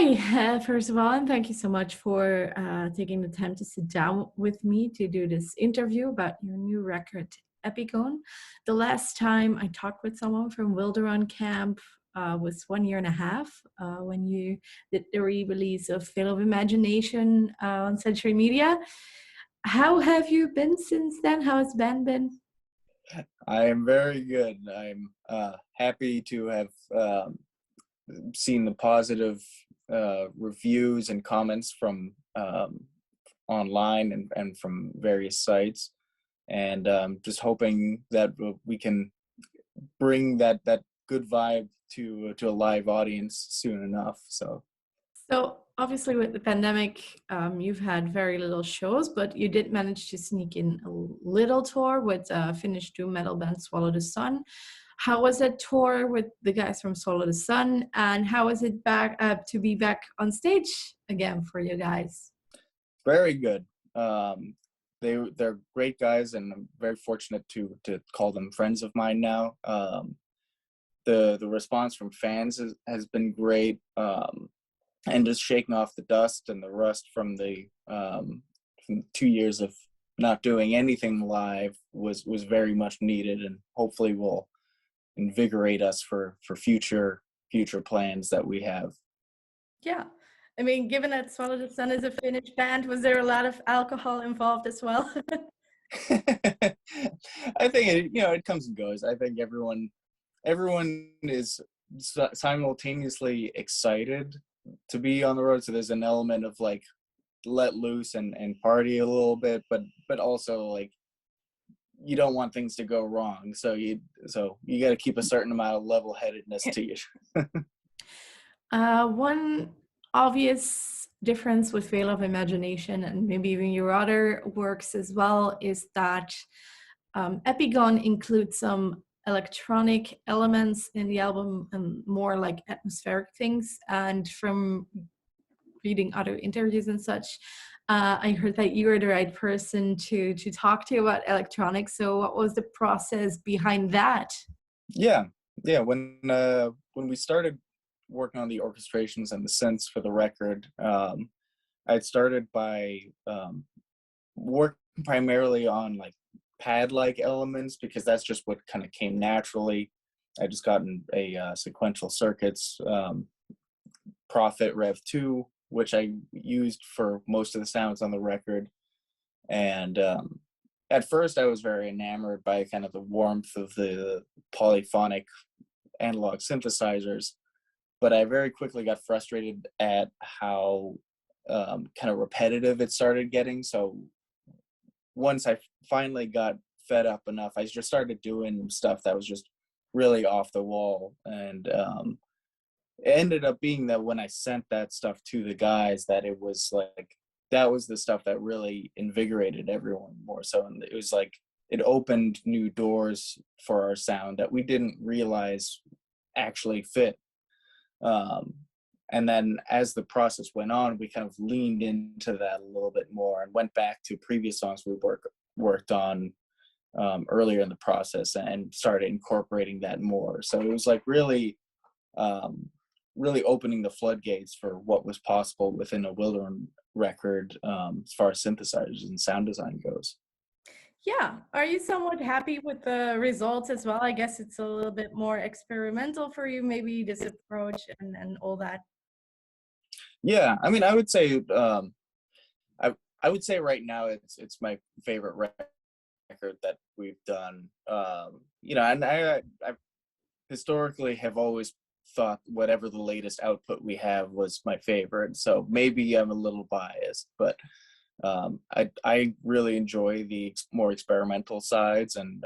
Hi, first of all, and thank you so much for taking the time to sit down with me to do this interview about your new record, Epigone. The last time I talked with someone from WILDERUN camp was 1 year and a half when you did the re-release of Veil of Imagination on Century Media. How have you been since then? How has Ben been? I am very good. I'm happy to have seen the positive reviews and comments from online and from various sites, and just hoping that we can bring that good vibe to a live audience soon enough. So obviously with the pandemic, you've had very little shows, but you did manage to sneak in a little tour with Finnish doom metal band Swallow the Sun. How was that tour with the guys from Swallow the Sun, and how was it back to be back on stage again for you guys? Very good. They're great guys, and I'm very fortunate to call them friends of mine now. The response from fans has been great. And just shaking off the dust and the rust from the 2 years of not doing anything live was very much needed, and hopefully will invigorate us for future plans that we have. Yeah. I mean, given that Swallow the Sun is a Finnish band, was there a lot of alcohol involved as well? I think it comes and goes. I think everyone is simultaneously excited to be on the road, so there's an element of like let loose and party a little bit, but also like you don't want things to go wrong, so you got to keep a certain amount of level-headedness to you. One obvious difference with Veil of Imagination and maybe even your other works as well is that Epigone includes some electronic elements in the album and more like atmospheric things. And from reading other interviews and such, I heard that you were the right person to talk to about electronics. So what was the process behind that? Yeah. When we started working on the orchestrations and the synths for the record, I started by working primarily on like pad-like elements, because that's just what kind of came naturally. I just gotten a sequential circuits Prophet Rev 2, which I used for most of the sounds on the record. And at first I was very enamored by kind of the warmth of the polyphonic analog synthesizers, but I very quickly got frustrated at how kind of repetitive it started getting. So once I finally got fed up enough, I just started doing stuff that was just really off the wall. And it ended up being that when I sent that stuff to the guys, that it was like, that was the stuff that really invigorated everyone more so. And it was like, it opened new doors for our sound that we didn't realize actually fit. And then as the process went on, we kind of leaned into that a little bit more and went back to previous songs we worked on earlier in the process and started incorporating that more. So it was like really opening the floodgates for what was possible within a WILDERUN record as far as synthesizers and sound design goes. Yeah. Are you somewhat happy with the results as well? I guess it's a little bit more experimental for you, maybe this approach and all that. Yeah, I mean, I would say I would say right now it's my favorite record that we've done. And I historically have always thought whatever the latest output we have was my favorite. So maybe I'm a little biased, but I really enjoy the more experimental sides and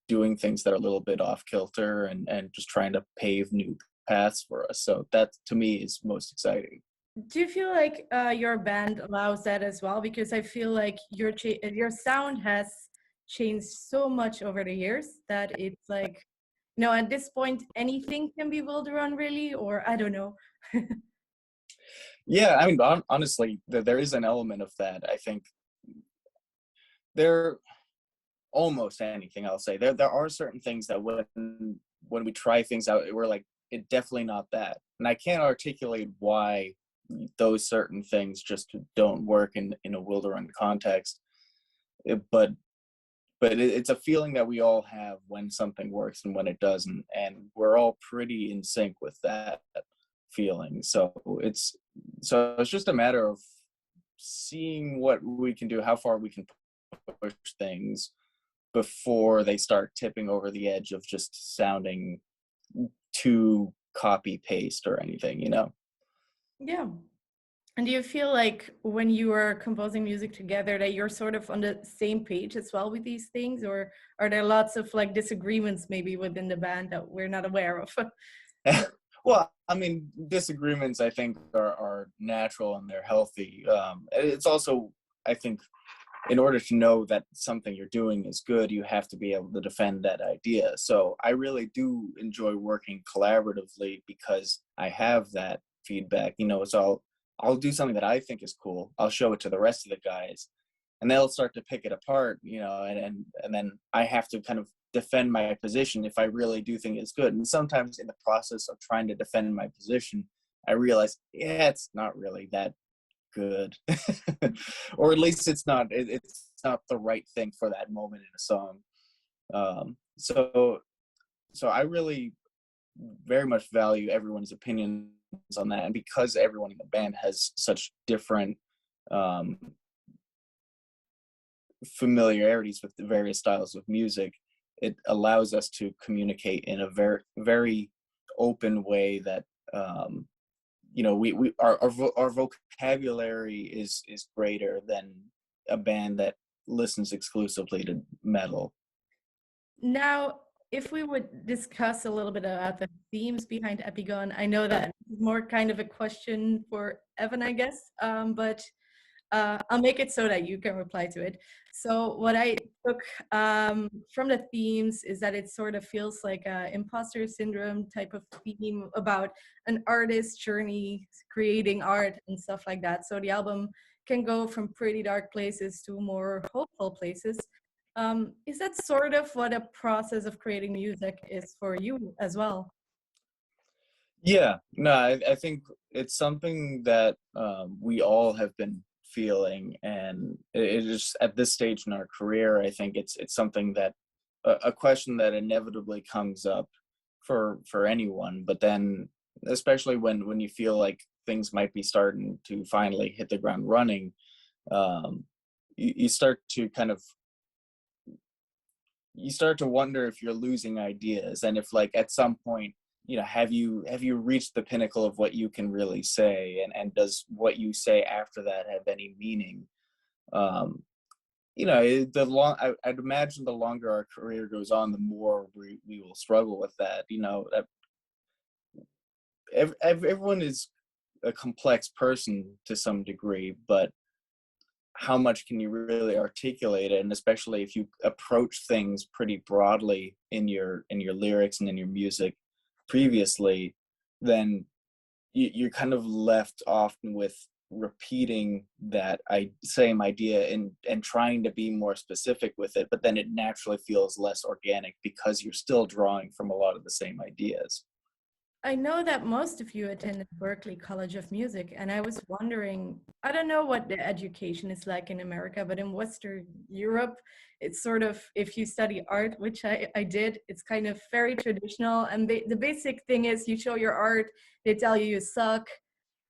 doing things that are a little bit off kilter and just trying to pave new paths for us. So that to me is most exciting. Do you feel like your band allows that as well? Because I feel like your sound has changed so much over the years that it's like, at this point, anything can be WILDERUN really, or I don't know. Yeah, I mean, honestly, there is an element of that. I think there almost anything, I'll say. There are certain things that when we try things out, we're like, it definitely not that. And I can't articulate why those certain things just don't work in a Wilderun context. But it's a feeling that we all have when something works and when it doesn't, and we're all pretty in sync with that feeling. So it's just a matter of seeing what we can do, how far we can push things before they start tipping over the edge of just sounding too copy paste or anything, you know? Yeah. And do you feel like when you are composing music together that you're sort of on the same page as well with these things, or are there lots of like disagreements maybe within the band that we're not aware of? Well, I mean, disagreements I think are natural and they're healthy. It's also, I think, in order to know that something you're doing is good, you have to be able to defend that idea. So I really do enjoy working collaboratively because I have that feedback. You know, so I'll do something that I think is cool. I'll show it to the rest of the guys, and they'll start to pick it apart. You know, and then I have to kind of defend my position if I really do think it's good. And sometimes in the process of trying to defend my position, I realize, yeah, it's not really that good, or at least it's not the right thing for that moment in a song. So I really very much value everyone's opinions on that, and because everyone in the band has such different um, familiarities with the various styles of music, it allows us to communicate in a very open way that you know our vocabulary is greater than a band that listens exclusively to metal. Now, if we would discuss a little bit about the themes behind Epigone, I know that this is more kind of a question for Evan, I guess, but I'll make it so that you can reply to it. So what I took from the themes is that it sort of feels like a imposter syndrome type of theme about an artist's journey, creating art and stuff like that. So the album can go from pretty dark places to more hopeful places. Is that sort of what a process of creating music is for you as well? Yeah, no, I think it's something that we all have been feeling, and it is at this stage in our career. I think it's something that a question that inevitably comes up for anyone, but then especially when you feel like things might be starting to finally hit the ground running, um, you start to kind of you start to wonder if you're losing ideas, and if like at some point, you know, have you reached the pinnacle of what you can really say, and does what you say after that have any meaning? um you know, I'd imagine the longer our career goes on, the more we will struggle with that. You know, everyone is a complex person to some degree, but how much can you really articulate it? And especially if you approach things pretty broadly in your lyrics and in your music previously, then you're kind of left often with repeating that same idea and trying to be more specific with it, but then it naturally feels less organic because you're still drawing from a lot of the same ideas. I know that most of you attended Berklee College of Music, and I was wondering, I don't know what the education is like in America, but in Western Europe, it's sort of, if you study art, which I did, it's kind of very traditional. And the basic thing is you show your art, they tell you suck,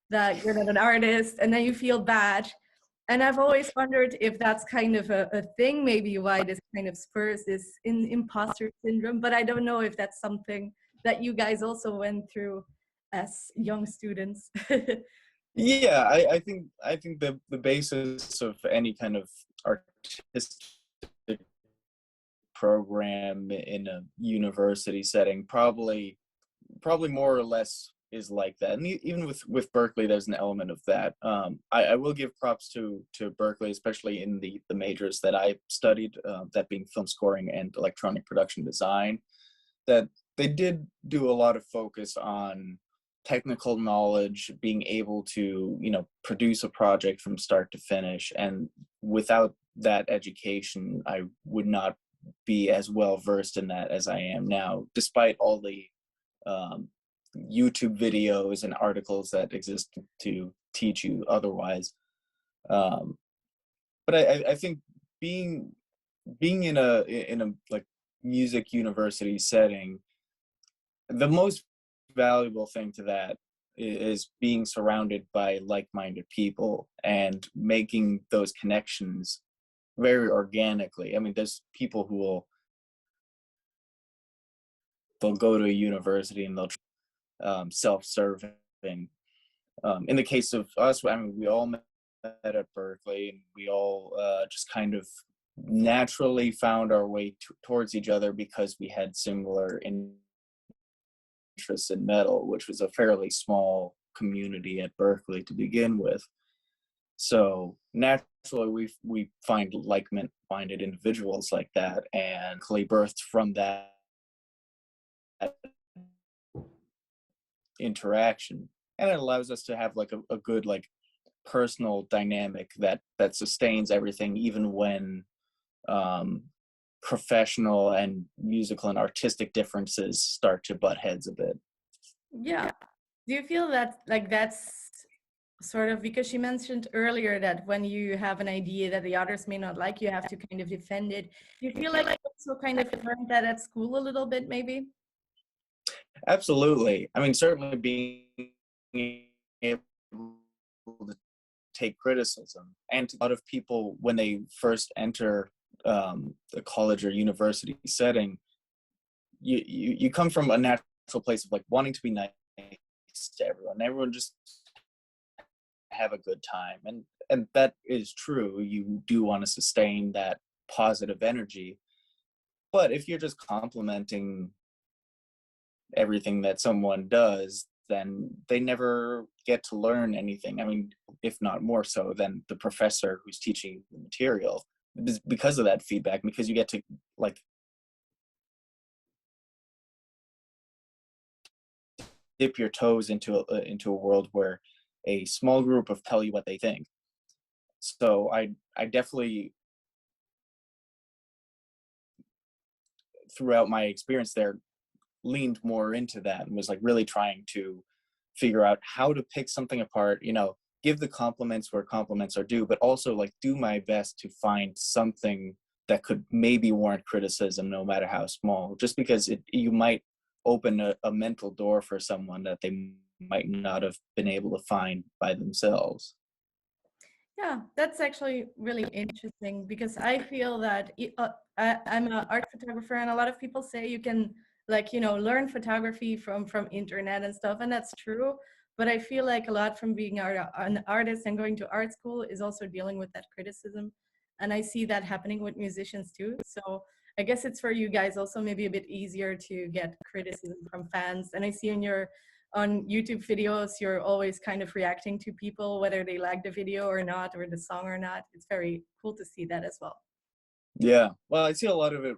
that you're not an artist, and then you feel bad. And I've always wondered if that's kind of a thing, maybe why this kind of spurs this imposter syndrome, but I don't know if that's something that you guys also went through as young students. Yeah, I think the basis of any kind of artistic program in a university setting probably more or less is like that. And even with Berkeley, there's an element of that. I will give props to Berkeley, especially in the majors that I studied, that being film scoring and electronic production design, that they did do a lot of focus on technical knowledge, being able to, you know, produce a project from start to finish. And without that education, I would not be as well versed in that as I am now, despite all the um, YouTube videos and articles that exist to teach you otherwise. Um, but I think being in a like music university setting, the most valuable thing to that is being surrounded by like-minded people and making those connections very organically. I mean, there's people who they'll go to a university and they'll self-serving. In the case of us, I mean, we all met at Berkeley, and we all just kind of naturally found our way towards each other because we had similar interests in metal, which was a fairly small community at Berkeley to begin with. So naturally, we find like-minded individuals like that, and Clay birthed from that interaction, and it allows us to have like a good like personal dynamic that sustains everything, even when um, professional and musical and artistic differences start to butt heads a bit. Yeah. Do you feel that like that's sort of, because she mentioned earlier that when you have an idea that the others may not like, you have to kind of defend it. Do you feel like you also kind of learned that at school a little bit, maybe? Absolutely. I mean, certainly being able to take criticism, and a lot of people when they first enter the college or university setting, you come from a natural place of like wanting to be nice to everyone. Everyone just have a good time, and that is true. You do want to sustain that positive energy, but if you're just complimenting everything that someone does, then they never get to learn anything. I mean, if not more so than the professor who's teaching the material, because of that feedback, because you get to like dip your toes into a world where a small group of tell you what they think. So I definitely, throughout my experience there, leaned more into that and was like really trying to figure out how to pick something apart, give the compliments where compliments are due, but also like do my best to find something that could maybe warrant criticism, no matter how small, just because you might open a mental door for someone that they might not have been able to find by themselves. Yeah, that's actually really interesting because I feel that I'm an art photographer, and a lot of people say you can like learn photography from internet and stuff, and that's true. But I feel like a lot from being an artist and going to art school is also dealing with that criticism, and I see that happening with musicians too. So I guess it's for you guys also maybe a bit easier to get criticism from fans. And I see in your on YouTube videos, you're always kind of reacting to people, whether they like the video or not, or the song or not. It's very cool to see that as well. Yeah, well, I see a lot of it,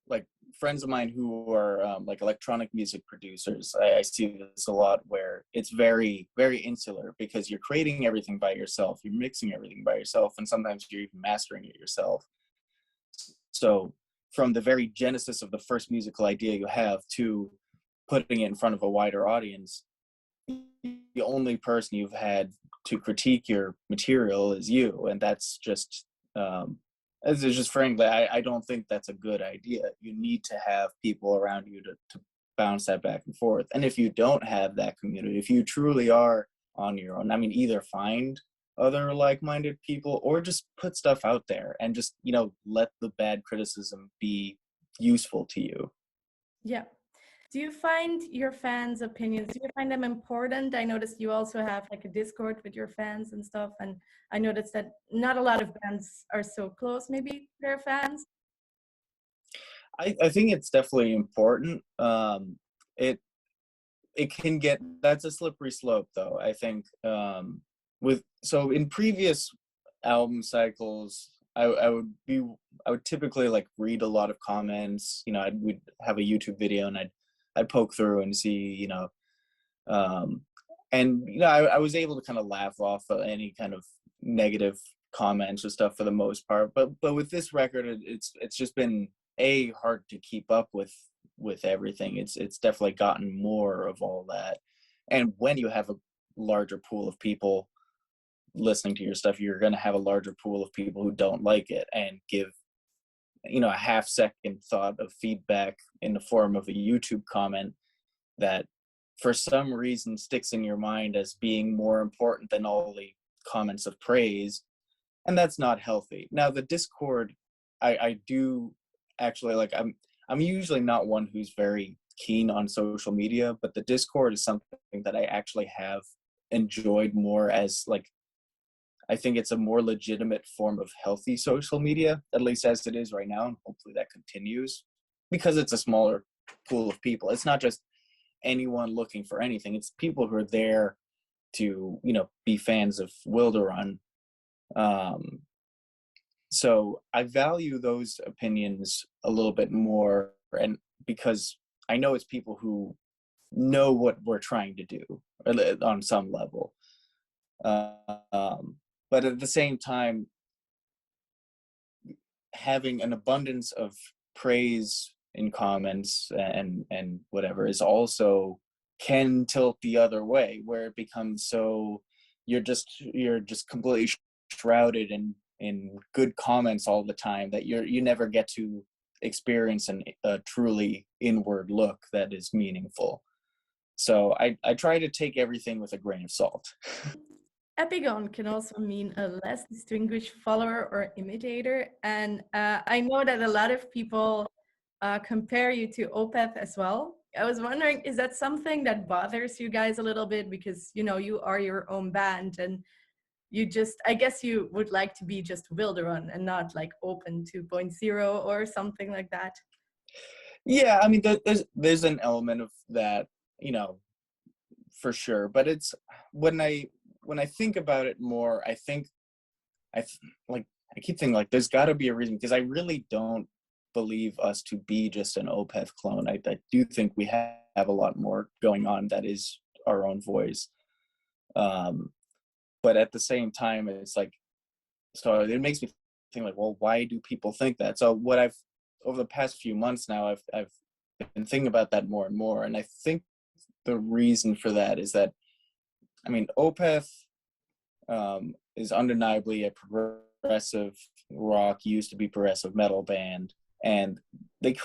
like friends of mine who are like electronic music producers. I see this a lot where it's very, very insular because you're creating everything by yourself, you're mixing everything by yourself, and sometimes you're even mastering it yourself. So from the very genesis of the first musical idea you have to putting it in front of a wider audience, the only person you've had to critique your material is you, and that's just as it's just frankly, I don't think that's a good idea. You need to have people around you to bounce that back and forth. And if you don't have that community, if you truly are on your own, I mean, either find other like-minded people or just put stuff out there and just let the bad criticism be useful to you. Yeah. Do you find your fans' opinions, do you find them important? I noticed you also have like a Discord with your fans and stuff. And I noticed that not a lot of bands are so close, maybe, to their fans. I think it's definitely important. It it can get, that's a slippery slope though. I think with so in previous album cycles, I would typically like read a lot of comments. We'd have a YouTube video and I'd poke through and see, um, and I was able to kind of laugh off any kind of negative comments or stuff for the most part. But with this record, it's just been hard to keep up with everything. It's definitely gotten more of all that. And when you have larger pool of people listening to your stuff, you're going to have a larger pool of people who don't like it and give, a half-second thought of feedback in the form of a YouTube comment that for some reason sticks in your mind as being more important than all the comments of praise. And that's not healthy. Now the Discord, I do actually like, I'm usually not one who's very keen on social media, but the Discord is something that I actually have enjoyed more as like, I think it's a more legitimate form of healthy social media, at least as it is right now, and hopefully that continues because it's a smaller pool of people. It's not just anyone looking for anything. It's people who are there to, be fans of Wilderun. So I value those opinions a little bit more, and because I know it's people who know what we're trying to do on some level. But at the same time, having an abundance of praise in comments and whatever is also can tilt the other way, where it becomes so you're just completely shrouded in good comments all the time that you never get to experience a truly inward look that is meaningful. So I try to take everything with a grain of salt. Epigone can also mean a less distinguished follower or imitator. And I know that a lot of people compare you to Opeth as well. I was wondering, is that something that bothers you guys a little bit? Because, you are your own band and I guess you would like to be just Wilderun and not like Open 2.0 or something like that. Yeah, I mean, there's an element of that, for sure. But it's when I think about it more, I think I keep thinking like there's got to be a reason, because I really don't believe us to be just an Opeth clone. I do think we have a lot more going on that is our own voice. But at the same time, it's like, so it makes me think like, well, why do people think that? So what I've over the past few months now, I've been thinking about that more and more, and I think the reason for that is that, I mean, Opeth is undeniably a progressive rock, used to be progressive metal band, and they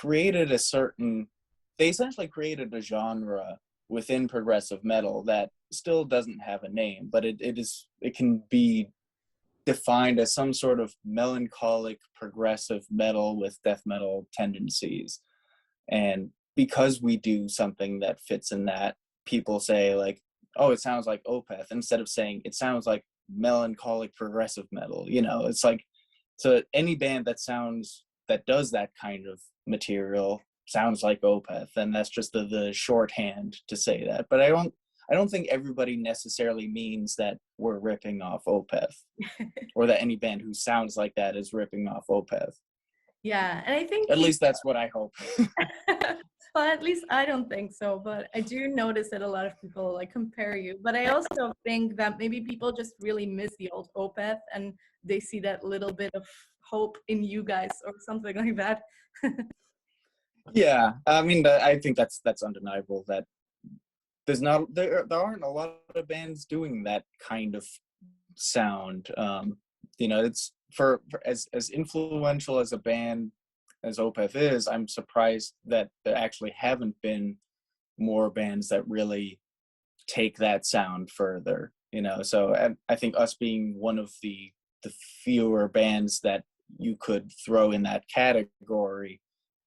essentially created a genre within progressive metal that still doesn't have a name, but it can be defined as some sort of melancholic progressive metal with death metal tendencies. And because we do something that fits in that, people say like, oh, it sounds like Opeth, instead of saying it sounds like melancholic progressive metal. It's like, so any band that does that kind of material sounds like Opeth, and that's just the shorthand to say that. But I don't think everybody necessarily means that we're ripping off Opeth or that any band who sounds like that is ripping off Opeth. Yeah, and I think at least that's what I hope. Well, at least I don't think so, but I do notice that a lot of people like compare you. But I also think that maybe people just really miss the old Opeth and they see that little bit of hope in you guys or something like that. Yeah, I mean, I think that's undeniable that there aren't a lot of bands doing that kind of sound. It's for as influential as a band as Opeth is, I'm surprised that there actually haven't been more bands that really take that sound further. So I think us being one of the fewer bands that you could throw in that category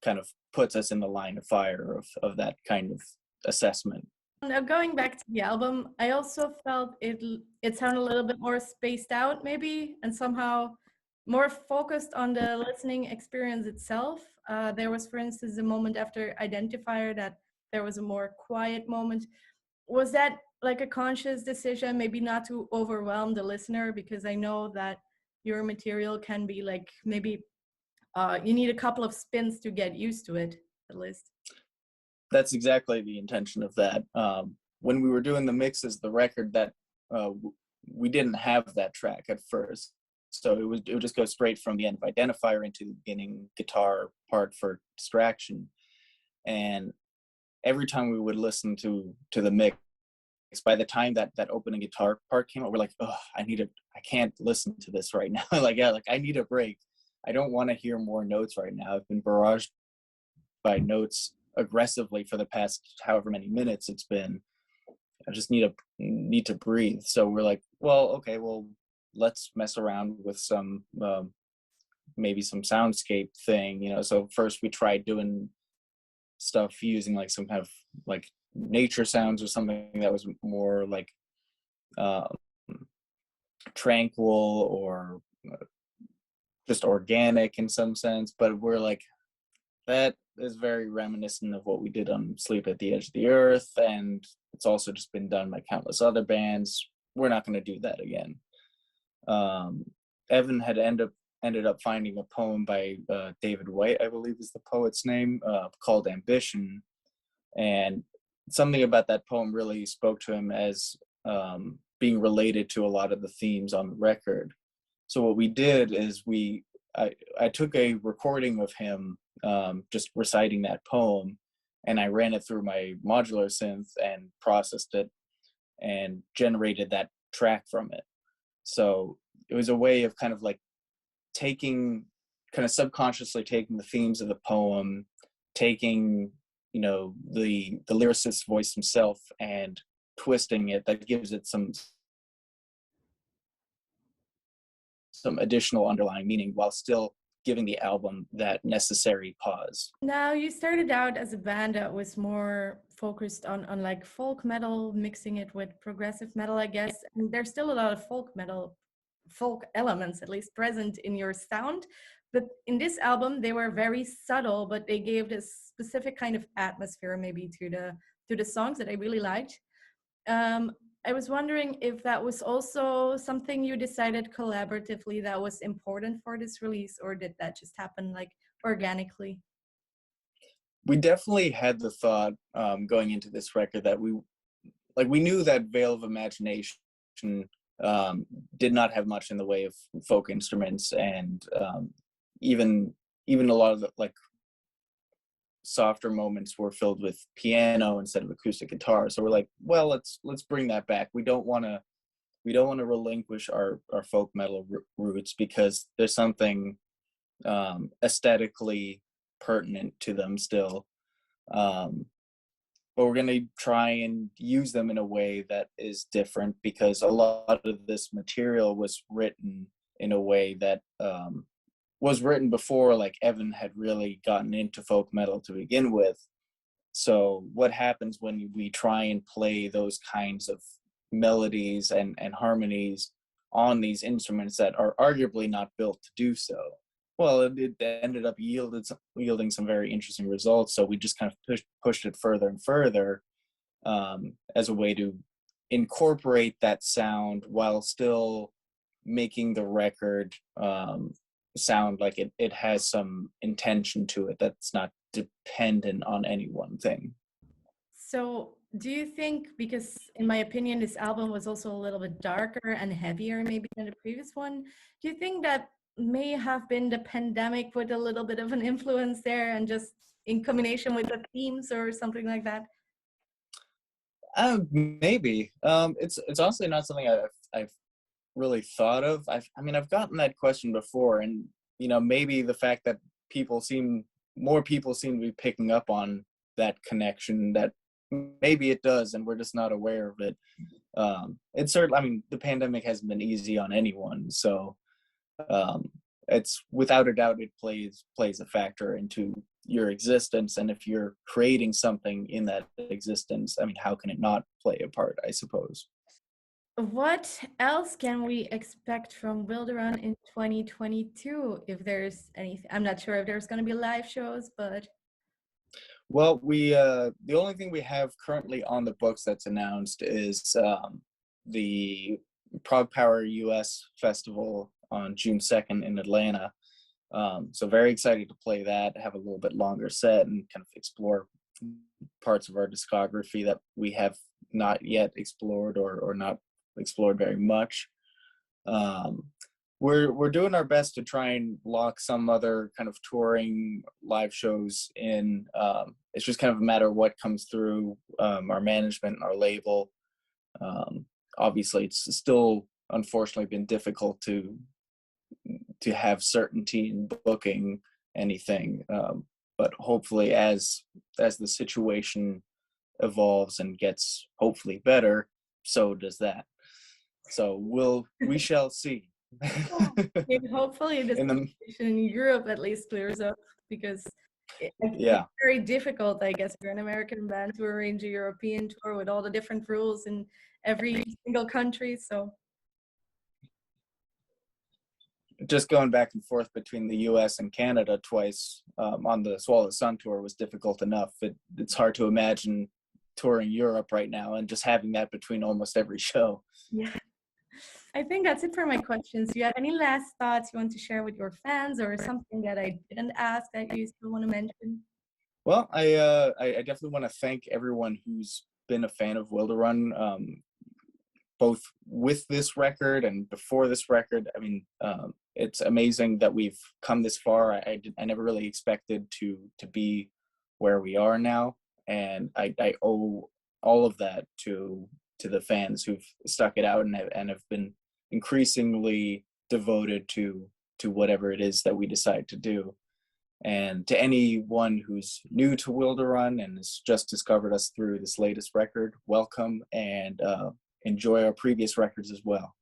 kind of puts us in the line of fire of that kind of assessment. Now going back to the album, I also felt it sounded a little bit more spaced out maybe, and somehow more focused on the listening experience itself. There was, for instance, a moment after Identifier that there was a more quiet moment. Was that like a conscious decision, maybe not to overwhelm the listener? Because I know that your material can be like maybe you need a couple of spins to get used to it, at least. That's exactly the intention of that. When we were doing the mixes, the record that we didn't have that track at first, so it would just go straight from the end of Identifier into the beginning guitar part for Distraction. And every time we would listen to the mix, by the time that opening guitar part came out, we're like, oh, I can't listen to this right now. Like, yeah, like I need a break. I don't want to hear more notes right now. I've been barraged by notes aggressively for the past however many minutes it's been. I just need to breathe. So we're like, well, okay, well, let's mess around with some maybe some soundscape thing, you know. So first we tried doing stuff using like some kind of like nature sounds or something that was more like um, tranquil or just organic in some sense. But we're like, that is very reminiscent of what we did on Sleep at the Edge of the Earth, and it's also just been done by countless other bands. We're not going to do that again. Evan had ended up finding a poem by David White, I believe is the poet's name, called Ambition, and something about that poem really spoke to him as being related to a lot of the themes on the record. So what we did is I took a recording of him just reciting that poem, and I ran it through my modular synth and processed it and generated that track from it. So it was a way of kind of like kind of subconsciously taking the themes of the poem, taking, you know, the lyricist's voice himself and twisting it. That gives it some additional underlying meaning while still giving the album that necessary pause. Now, you started out as a band that was more focused on like folk metal, mixing it with progressive metal, I guess. And there's still a lot of folk elements at least present in your sound. But in this album, they were very subtle, but they gave this specific kind of atmosphere maybe to the songs that I really liked. Um, I was wondering if that was also something you decided collaboratively that was important for this release, or did that just happen like organically? We definitely had the thought going into this record that we knew that Veil of Imagination did not have much in the way of folk instruments, and even a lot of the like softer moments were filled with piano instead of acoustic guitar. So we're like, well, let's bring that back. We don't want to relinquish our folk metal roots, because there's something aesthetically pertinent to them still. But we're going to try and use them in a way that is different, because a lot of this material was written in a way that was written before like Evan had really gotten into folk metal to begin with. So what happens when we try and play those kinds of melodies and harmonies on these instruments that are arguably not built to do so? Well, it ended up yielding some very interesting results. So we just kind of pushed it further and further as a way to incorporate that sound while still making the record sound like it has some intention to it that's not dependent on any one thing. So, do you think, because in my opinion, this album was also a little bit darker and heavier maybe than the previous one, do you think that may have been the pandemic with a little bit of an influence there and just in combination with the themes or something like that? Maybe. It's honestly not something I've really thought of. I mean, I've gotten that question before, and you know, maybe the fact that more people seem to be picking up on that connection, that maybe it does, and we're just not aware of it. It's certainly, I mean, the pandemic hasn't been easy on anyone, so it's without a doubt it plays a factor into your existence. And if you're creating something in that existence, I mean, how can it not play a part, I suppose? What else can we expect from WILDERUN in 2022? If there's anything, I'm not sure if there's going to be live shows, but Well, we the only thing we have currently on the books that's announced is the Prog Power US Festival on June 2nd in Atlanta. So very excited to play that, have a little bit longer set, and kind of explore parts of our discography that we have not yet explored or not explored very much. We're doing our best to try and lock some other kind of touring live shows in. It's just kind of a matter of what comes through our management and our label. Obviously, it's still unfortunately been difficult to have certainty in booking anything. But hopefully, as the situation evolves and gets hopefully better, so does that. So we shall see. Yeah, hopefully the In the situation in Europe at least clears up, because yeah, it's very difficult, I guess, for an American band to arrange a European tour with all the different rules in every single country. So just going back and forth between the U.S. and Canada twice on the Swallow Sun tour was difficult enough. It's hard to imagine touring Europe right now and just having that between almost every show. yeah, I think that's it for my questions. Do you have any last thoughts you want to share with your fans, or something that I didn't ask that you still want to mention? Well, I definitely want to thank everyone who's been a fan of Wilderun, both with this record and before this record. I mean, it's amazing that we've come this far. I never really expected to be where we are now, and I owe all of that to the fans who've stuck it out and have been increasingly devoted to whatever it is that we decide to do. And to anyone who's new to Wilderun and has just discovered us through this latest record, welcome, and enjoy our previous records as well.